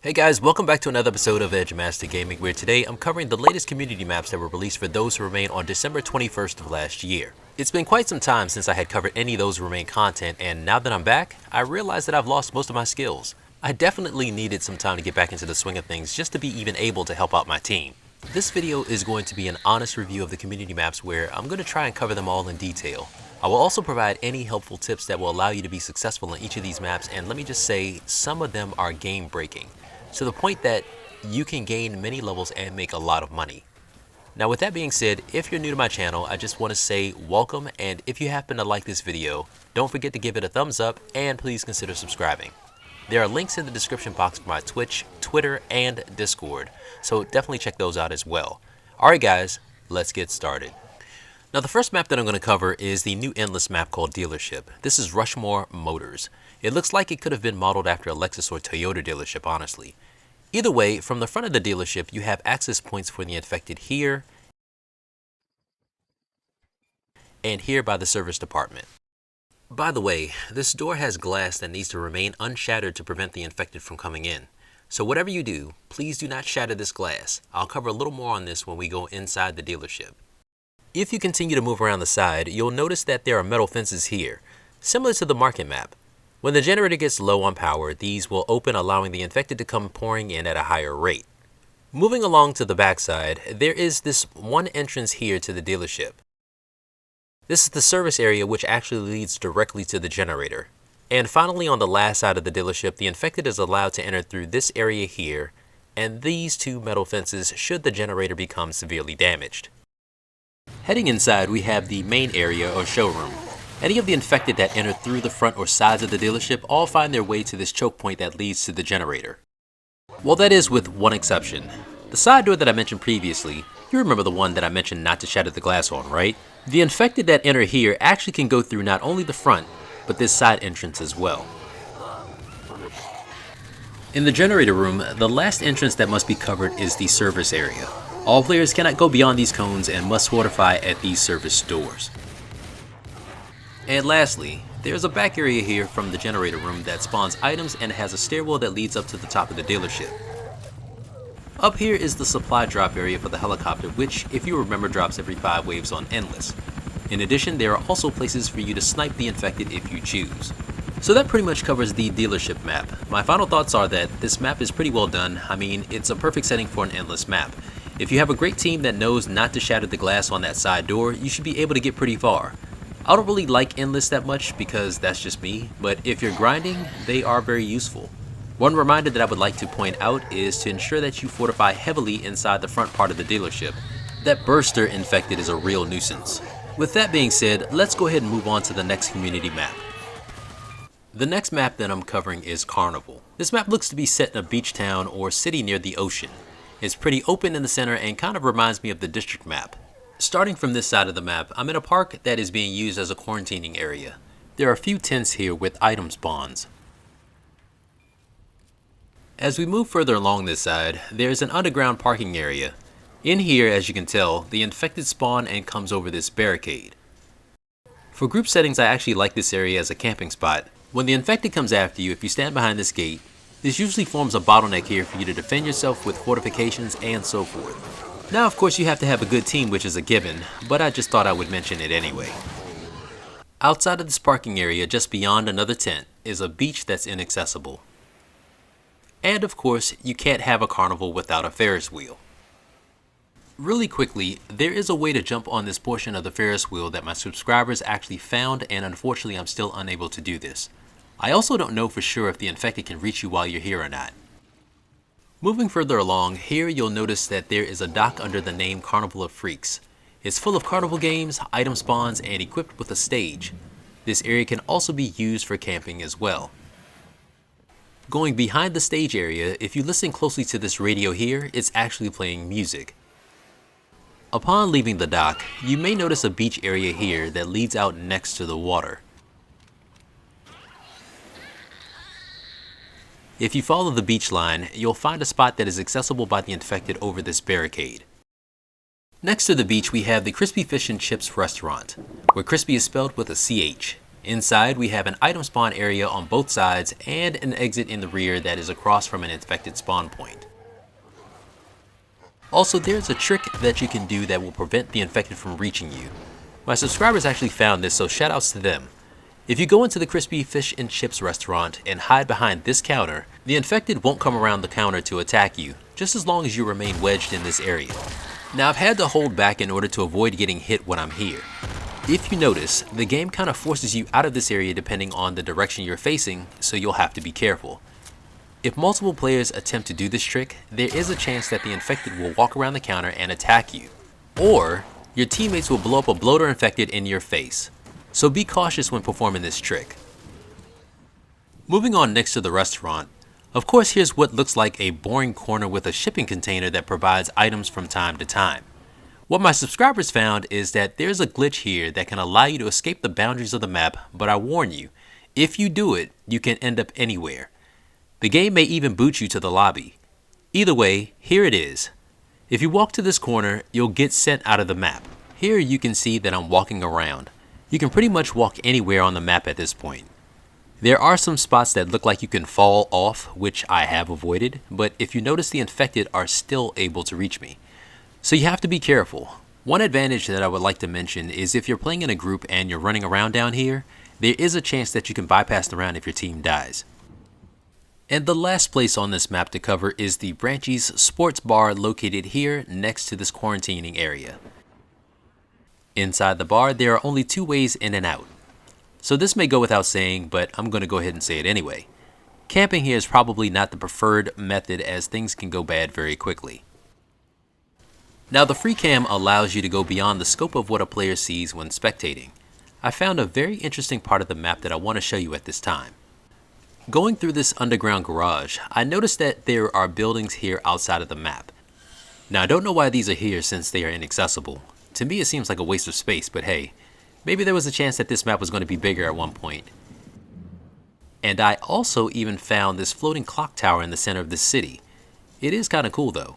Hey guys, welcome back to another episode of EdgeMasterGaming, where today I'm covering the latest community maps that were released for those who remain on December 21st of last year. It's been quite some time since I had covered any of those who remain content, and now that I'm back, I realize that I've lost most of my skills. I definitely needed some time to get back into the swing of things just to be even able to help out my team. This video is going to be an honest review of the community maps where I'm going to try and cover them all in detail. I will also provide any helpful tips that will allow you to be successful in each of these maps, and let me just say, some of them are game breaking, to the point that you can gain many levels and make a lot of money. Now with that being said, if you're new to my channel, I just want to say welcome, and if you happen to like this video, don't forget to give it a thumbs up and please consider subscribing. There are links in the description box for my Twitch, Twitter, and Discord, so definitely check those out as well. Alright guys, let's get started. Now the first map that I'm going to cover is the new endless map called Dealership. This is Rushmore Motors. It looks like it could have been modeled after a Lexus or Toyota dealership, honestly. Either way, from the front of the dealership, you have access points for the infected here and here by the service department. By the way, this door has glass that needs to remain unshattered to prevent the infected from coming in. So whatever you do, please do not shatter this glass. I'll cover a little more on this when we go inside the dealership. If you continue to move around the side, you'll notice that there are metal fences here, similar to the market map. When the generator gets low on power, these will open, allowing the infected to come pouring in at a higher rate. Moving along to the backside, there is this one entrance here to the dealership. This is the service area, which actually leads directly to the generator. And finally, on the last side of the dealership, the infected is allowed to enter through this area here and these two metal fences should the generator become severely damaged. Heading inside, we have the main area or showroom. Any of the infected that enter through the front or sides of the dealership all find their way to this choke point that leads to the generator. Well, that is with one exception. The side door that I mentioned previously, you remember the one that I mentioned not to shatter the glass on, right? The infected that enter here actually can go through not only the front, but this side entrance as well. In the generator room, the last entrance that must be covered is the service area. All players cannot go beyond these cones and must fortify at these service doors. And lastly, there's a back area here from the generator room that spawns items and has a stairwell that leads up to the top of the dealership. Up here is the supply drop area for the helicopter, which, if you remember, drops every 5 waves on Endless. In addition, there are also places for you to snipe the infected if you choose. So that pretty much covers the dealership map. My final thoughts are that this map is pretty well done. I mean, it's a perfect setting for an Endless map. If you have a great team that knows not to shatter the glass on that side door, you should be able to get pretty far. I don't really like Endless that much because that's just me, but if you're grinding, they are very useful. One reminder that I would like to point out is to ensure that you fortify heavily inside the front part of the dealership. That burster infected is a real nuisance. With that being said, let's go ahead and move on to the next community map. The next map that I'm covering is Carnival. This map looks to be set in a beach town or city near the ocean. It's pretty open in the center and kind of reminds me of the district map. Starting from this side of the map, I'm in a park that is being used as a quarantining area. There are a few tents here with item spawns. As we move further along this side, there's an underground parking area. In here, as you can tell, the infected spawn and comes over this barricade. For group settings, I actually like this area as a camping spot. When the infected comes after you, if you stand behind this gate, this usually forms a bottleneck here for you to defend yourself with fortifications and so forth. Now, of course, you have to have a good team, which is a given, but I just thought I would mention it anyway. Outside of this parking area, just beyond another tent, is a beach that's inaccessible. And of course, you can't have a carnival without a Ferris wheel. Really quickly, there is a way to jump on this portion of the Ferris wheel that my subscribers actually found, and unfortunately I'm still unable to do this. I also don't know for sure if the infected can reach you while you're here or not. Moving further along, here you'll notice that there is a dock under the name Carnival of Freaks. It's full of carnival games, item spawns, and equipped with a stage. This area can also be used for camping as well. Going behind the stage area, if you listen closely to this radio here, it's actually playing music. Upon leaving the dock, you may notice a beach area here that leads out next to the water. If you follow the beach line, you'll find a spot that is accessible by the infected over this barricade. Next to the beach, we have the Chrispy Fish and Chips restaurant, where Chrispy is spelled with a CH. Inside, we have an item spawn area on both sides and an exit in the rear that is across from an infected spawn point. Also, there's a trick that you can do that will prevent the infected from reaching you. My subscribers actually found this, so shoutouts to them. If you go into the Chrispy Fish and Chips restaurant and hide behind this counter, the infected won't come around the counter to attack you, just as long as you remain wedged in this area. Now, I've had to hold back in order to avoid getting hit when I'm here. If you notice, the game kind of forces you out of this area depending on the direction you're facing, so you'll have to be careful. If multiple players attempt to do this trick, there is a chance that the infected will walk around the counter and attack you. Or, your teammates will blow up a bloater infected in your face. So be cautious when performing this trick. Moving on next to the restaurant, of course here's what looks like a boring corner with a shipping container that provides items from time to time. What my subscribers found is that there's a glitch here that can allow you to escape the boundaries of the map, but I warn you, if you do it, you can end up anywhere. The game may even boot you to the lobby. Either way, here it is. If you walk to this corner, you'll get sent out of the map. Here you can see that I'm walking around. You can pretty much walk anywhere on the map at this point. There are some spots that look like you can fall off, which I have avoided, but if you notice, the infected are still able to reach me. So you have to be careful. One advantage that I would like to mention is if you're playing in a group and you're running around down here, there is a chance that you can bypass the round if your team dies. And the last place on this map to cover is the Branchies Sports Bar located here next to this quarantining area. Inside the bar, there are only 2 ways in and out. So this may go without saying, but I'm going to go ahead and say it anyway. Camping here is probably not the preferred method as things can go bad very quickly. Now the free cam allows you to go beyond the scope of what a player sees when spectating. I found a very interesting part of the map that I want to show you at this time. Going through this underground garage, I noticed that there are buildings here outside of the map. Now I don't know why these are here since they are inaccessible. To me it seems like a waste of space, but hey, maybe there was a chance that this map was going to be bigger at one point. And I also even found this floating clock tower in the center of the city. It is kind of cool though.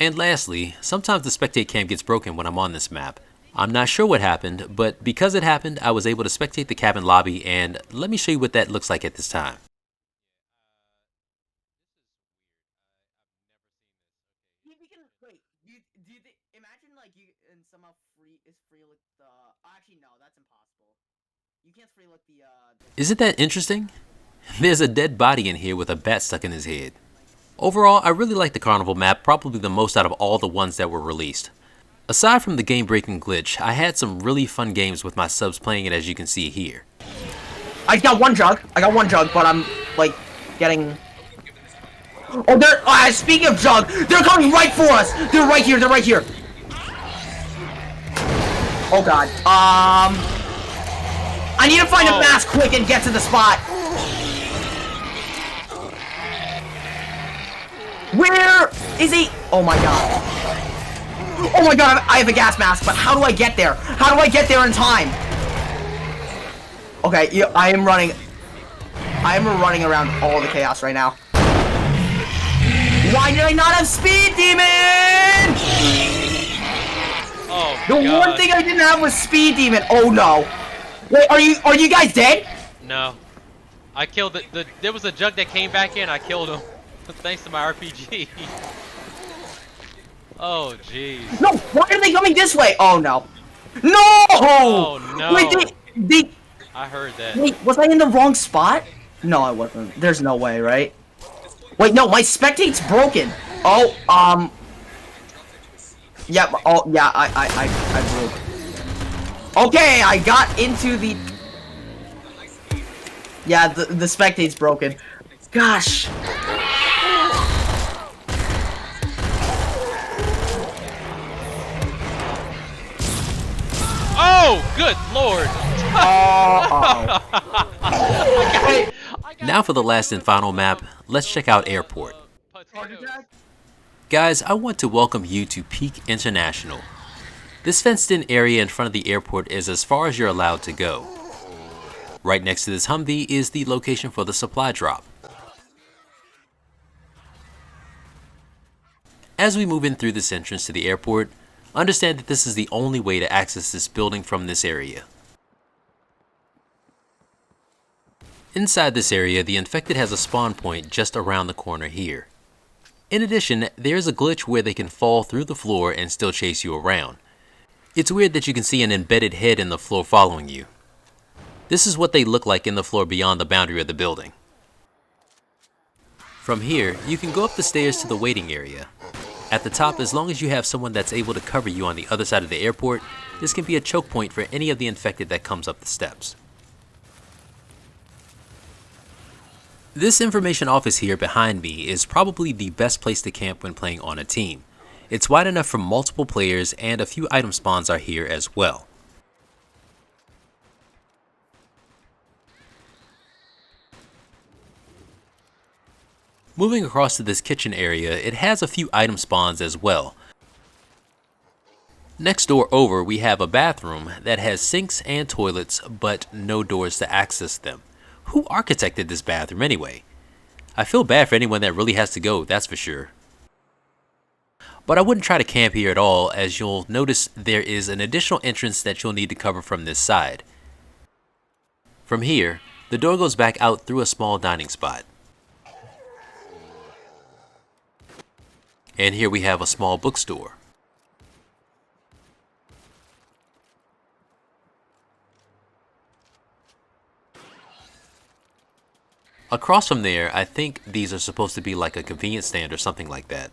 And lastly, sometimes the spectate cam gets broken when I'm on this map. I'm not sure what happened, but because it happened, I was able to spectate the cabin lobby, and let me show you what that looks like at this time. Imagine like you and somehow free look the. Actually, no, that's impossible. You can't free look the. Isn't that interesting? There's a dead body in here with a bat stuck in his head. Overall, I really like the Carnival map, probably the most out of all the ones that were released. Aside from the game-breaking glitch, I had some really fun games with my subs playing it, as you can see here. I got one jug, but I'm like getting. Oh, they're speaking of jug, they're coming right for us. They're right here. Oh god. I need to find a mask quick and get to the spot. Where is he? Oh my god. Oh my god, I have a gas mask, but how do I get there? How do I get there in time? Okay, yeah, I am running around all the chaos right now. Why did I not have speed, demon? Oh, the God. one thing I didn't have was speed, demon. Oh no. Wait, are you guys dead? No. I killed there was a jug that came back in, I killed him. Thanks to my RPG. Oh jeez. No, why are they coming this way? Oh no. No! Oh no. Wait, they I heard that. Wait, was I in the wrong spot? No, I wasn't. There's no way, right? Wait, no, my spectate's broken. Oh, yeah, oh, yeah, I broke. Okay, I got into the... Yeah, the spectate's broken. Gosh. Oh, good lord. Now for the last and final map, let's check out Airport. Guys, I want to welcome you to Peak International. This fenced-in area in front of the airport is as far as you're allowed to go. Right next to this Humvee is the location for the supply drop. As we move in through this entrance to the airport, understand that this is the only way to access this building from this area. Inside this area, the infected has a spawn point just around the corner here. In addition, there's a glitch where they can fall through the floor and still chase you around. It's weird that you can see an embedded head in the floor following you. This is what they look like in the floor beyond the boundary of the building. From here, you can go up the stairs to the waiting area. At the top, as long as you have someone that's able to cover you on the other side of the airport, this can be a choke point for any of the infected that comes up the steps. This information office here behind me is probably the best place to camp when playing on a team. It's wide enough for multiple players and a few item spawns are here as well. Moving across to this kitchen area, it has a few item spawns as well. Next door over, we have a bathroom that has sinks and toilets, but no doors to access them. Who architected this bathroom anyway? I feel bad for anyone that really has to go, that's for sure. But I wouldn't try to camp here at all, as you'll notice there is an additional entrance that you'll need to cover from this side. From here, the door goes back out through a small dining spot. And here we have a small bookstore. Across from there, I think these are supposed to be like a convenience stand or something like that.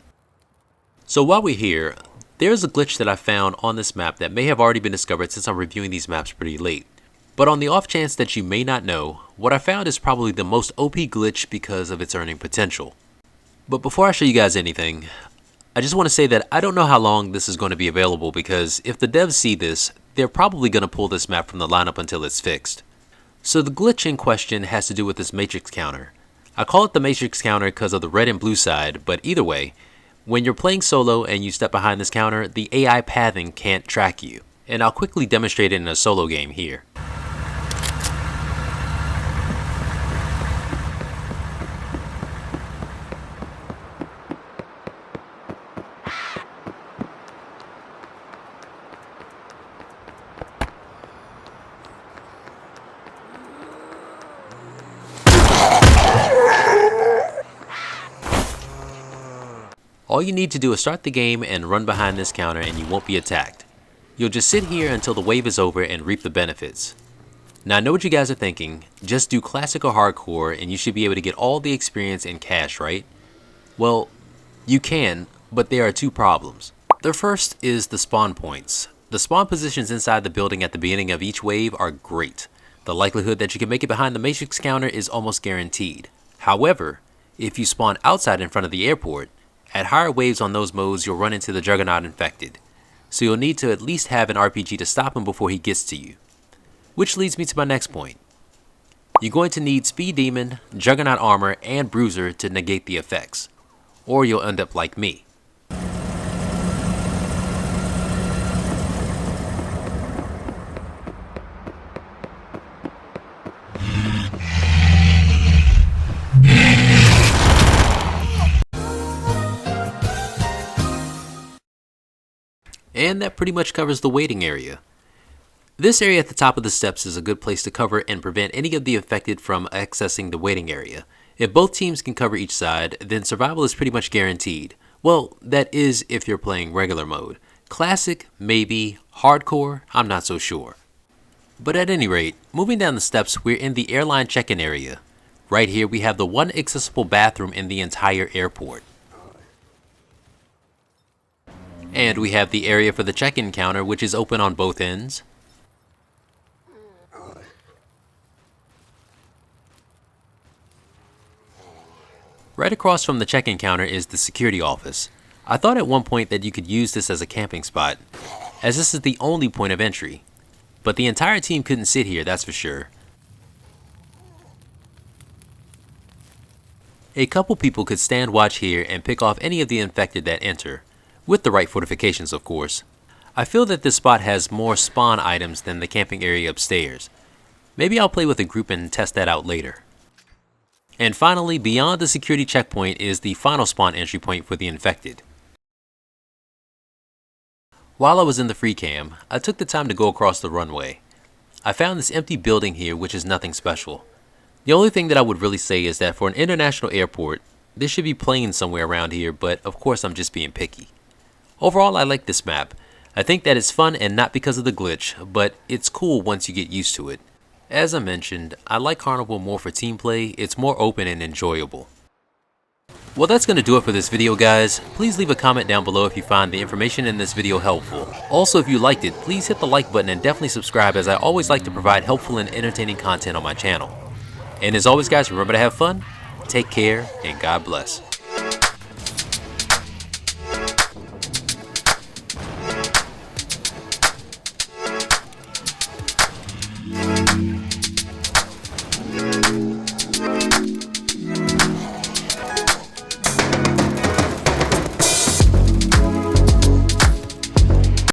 So while we're here, there's a glitch that I found on this map that may have already been discovered since I'm reviewing these maps pretty late. But on the off chance that you may not know, what I found is probably the most OP glitch because of its earning potential. But before I show you guys anything, I just want to say that I don't know how long this is going to be available because if the devs see this, they're probably going to pull this map from the lineup until it's fixed. So the glitch in question has to do with this matrix counter. I call it the matrix counter because of the red and blue side, but either way, when you're playing solo and you step behind this counter, the AI pathing can't track you. And I'll quickly demonstrate it in a solo game here. All you need to do is start the game and run behind this counter and you won't be attacked. You'll just sit here until the wave is over and reap the benefits. Now I know what you guys are thinking, just do classic or hardcore and you should be able to get all the experience in cash, right? Well, you can, but there are two problems. The first is the spawn points. The spawn positions inside the building at the beginning of each wave are great. The likelihood that you can make it behind the matrix counter is almost guaranteed. However, if you spawn outside in front of the airport, at higher waves on those modes, you'll run into the Juggernaut infected. So you'll need to at least have an RPG to stop him before he gets to you. Which leads me to my next point. You're going to need Speed Demon, Juggernaut Armor, and Bruiser to negate the effects. Or you'll end up like me. And that pretty much covers the waiting area. This area at the top of the steps is a good place to cover and prevent any of the affected from accessing the waiting area. If both teams can cover each side, then survival is pretty much guaranteed. Well, that is if you're playing regular mode. Classic, maybe. Hardcore, I'm not so sure. But at any rate, moving down the steps, we're in the airline check-in area. Right here we have the one accessible bathroom in the entire airport. And we have the area for the check-in counter, which is open on both ends. Right across from the check-in counter is the security office. I thought at one point that you could use this as a camping spot, as this is the only point of entry. But the entire team couldn't sit here, that's for sure. A couple people could stand watch here and pick off any of the infected that enter. With the right fortifications, of course. I feel that this spot has more spawn items than the camping area upstairs. Maybe I'll play with a group and test that out later. And finally, beyond the security checkpoint is the final spawn entry point for the infected. While I was in the free cam, I took the time to go across the runway. I found this empty building here which is nothing special. The only thing that I would really say is that for an international airport, there should be planes somewhere around here, but of course I'm just being picky. Overall, I like this map. I think that it's fun and not because of the glitch, but it's cool once you get used to it. As I mentioned, I like Carnival more for team play. It's more open and enjoyable. Well, that's going to do it for this video, guys. Please leave a comment down below if you find the information in this video helpful. Also, if you liked it, please hit the like button and definitely subscribe, as I always like to provide helpful and entertaining content on my channel. And as always, guys, remember to have fun, take care, and God bless.